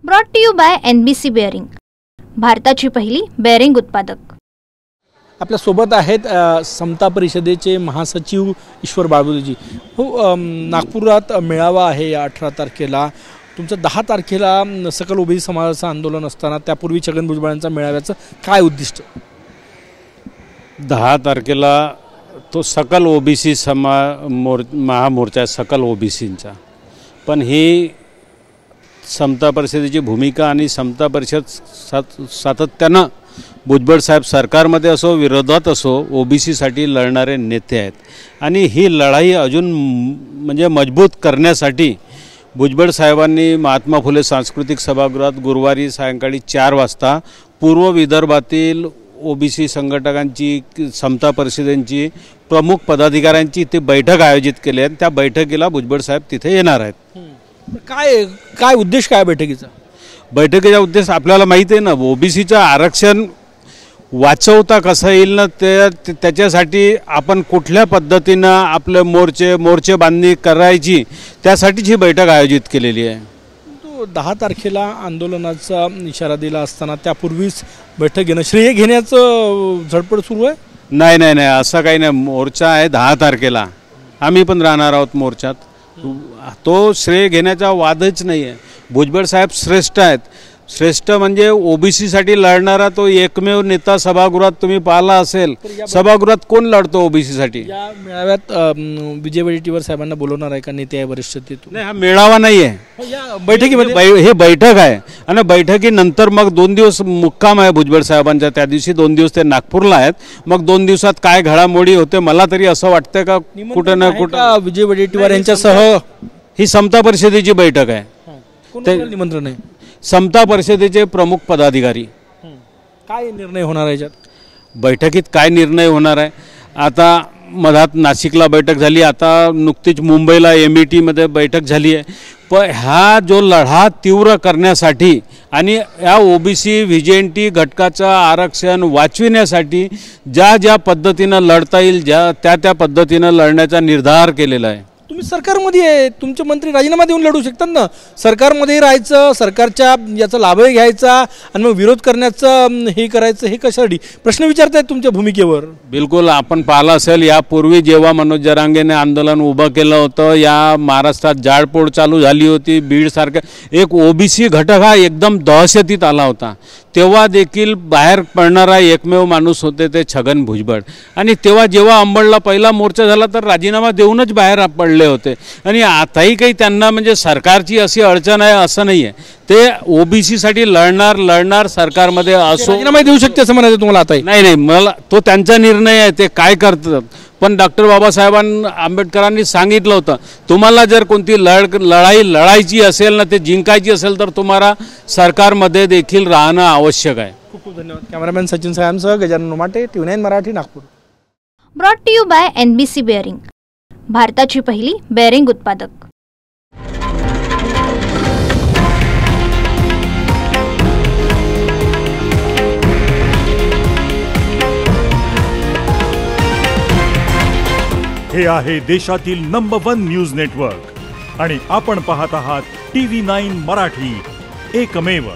Brought to you by NBC bearing, भारताची पहिली bearing उत्पादक। आपल्या सोबत आहेत समता परिषदेचे महासचिव ईश्वर बाळबुदेजी। हो, नागपुरात मेळावा आहे या 18 तारखेला। तुमचं 10 तारखेला सकल ओबीसी समाजाचं आंदोलन असताना त्यापूर्वी छगन भुजबळांच्या मेळाव्याचं काय उद्दिष्ट? 10 तारखेला तो सकल ओबीसी महामोर्चा सकल ओबीसींचा, पण ही समता परिषदेची भूमिका आणि समता परिषद सातत्यानं भुजबळ साहेब सरकारमध्ये असो विरोधात असो ओबीसीसाठी लढणारे नेते आहेत आणि ही लढाई अजून म्हणजे मजबूत करण्यासाठी भुजबळ साहेबांनी महात्मा फुले सांस्कृतिक सभागृहात गुरुवारी सायंकाळी 4 वाजता पूर्व विदर्भातील ओबीसी संघटकांची समता परिषदेची प्रमुख पदाधिकाऱ्यांची ते बैठक आयोजित केली आहे। त्या बैठकीला भुजबळ साहेब तिथे येणार आहेत। काय उद्देश काय बैठकीचा? बैठकीचा उद्देश आपल्याला माहिती आहे ना, ओबीसीचं आरक्षण वाचवता कसं येईल ना, त्याच्यासाठी आपण कुठल्या पद्धतीनं आपले मोर्चे बांधणी करायची त्यासाठीच ही बैठक आयोजित केलेली आहे। 10 तारखेला आंदोलनाचा इशारा दिला असताना त्यापूर्वीच बैठक घेणं, श्रेय घेण्याचं झडपड सुरू आहे? नाही, असं काही नाही। मोर्चा आहे 10 तारखेला, आम्ही पण राहणार आहोत मोर्चात। तो श्रेय घेण्याचा वादच नाही आहे। भुजबळ साहेब श्रेष्ठ आहेत। श्रेष्ठ म्हणजे ओबीसीसाठी लढणारा तो एकमेव नेता सभागृहात तुम्ही पाहिला असेल। सभागृहात कोण लढतो ओबीसीसाठी? या मेळाव्यात विजय वडेट्टीवार साहेबांना बोलवणार आहे का नेते वरिष्ठ? नाही, हा मेळावा नाही आहे, या बैठकीमध्ये हे बैठक आहे आणि बैठकीनंतर मग 2 दिवस मुक्काम आहे भुजबळ साहेबांचा। त्या दिवशी 2 दिवस ते नागपूरला आहेत। मग 2 दिवसात काय घडामोडी होते मला तरी असं वाटतं का कुठं ना कुठं विजय वडेट्टीवार यांच्यासह ही समता परिषदेची बैठक आहे। निमंत्रण आहे समता परिषदेचे प्रमुख पदाधिकारी। काय निर्णय होणार आहे याच्यात? बैठकीत काय निर्णय होणार आहे? आता मधात नाशिकला बैठक झाली, आता नुकतीच मुंबईला MET मध्ये बैठक झाली आहे। पण हा जो लढा तीव्र करण्यासाठी आणि या ओबीसी व्हिजेंटी घटकाचं आरक्षण वाचविण्यासाठी ज्या पद्धतीनं लढता येईल त्या पद्धतीनं लढण्याचा निर्धार केलेला आहे। तुम्ही सरकारमध्ये आहे, तुमचे मंत्री राजीनामा देऊन लढू शकतात ना। सरकारमध्ये राहायचं, सरकारच्या याचा लाभही घ्यायचा आणि मग विरोध करण्याचं हे करायचं, हे कशासाठी प्रश्न विचारतायत तुमच्या भूमिकेवर? बिलकुल, आपण पाहिलं असेल यापूर्वी जेव्हा मनोज जरांगेने आंदोलन उभं केलं होतं, या महाराष्ट्रात जाळपोळ चालू झाली होती, बीडसारखा एक ओबीसी घटक हा एकदम दहशतीत आला होता, तेव्हा देखील बाहेर पडणारा एकमेव माणूस होते ते छगन भुजबळ। आणि तेव्हा जेव्हा अंबडला पहिला मोर्चा झाला तर राजीनामा देऊनच बाहेर पडले होते। आणि आताही काही त्यांना म्हणजे सरकारची अशी अडचण आहे असं नाही आहे, ते ओबीसीसाठी लढणार सरकारमध्ये असो। राजीनामा देऊ शकते असं म्हणायचं तुम्हाला? आता नाही, मला तो त्यांचा निर्णय आहे, ते काय करतात। पण डॉक्टर बाबासाहेब आंबेडकरांनी सांगितलं होतं, तुम्हाला जर कोणती लढाई लढायची असेल ना, ते जिंकायची असेल तर तुम्हाला सरकारमध्ये देखील राहणं आवश्यक आहे। खूप खूप धन्यवाद। कॅमेरामॅन सचिन साहेबांसह Gajanan Umate, TV9 Marathi, Nagpur. Brought to you by NBC bearing, भारताची पहिली बेअरिंग उत्पादक। हे आहे देशातील नंबर 1 न्यूज नेटवर्क आणि आपण पाहत आहात TV9 मराठी, एकमेव।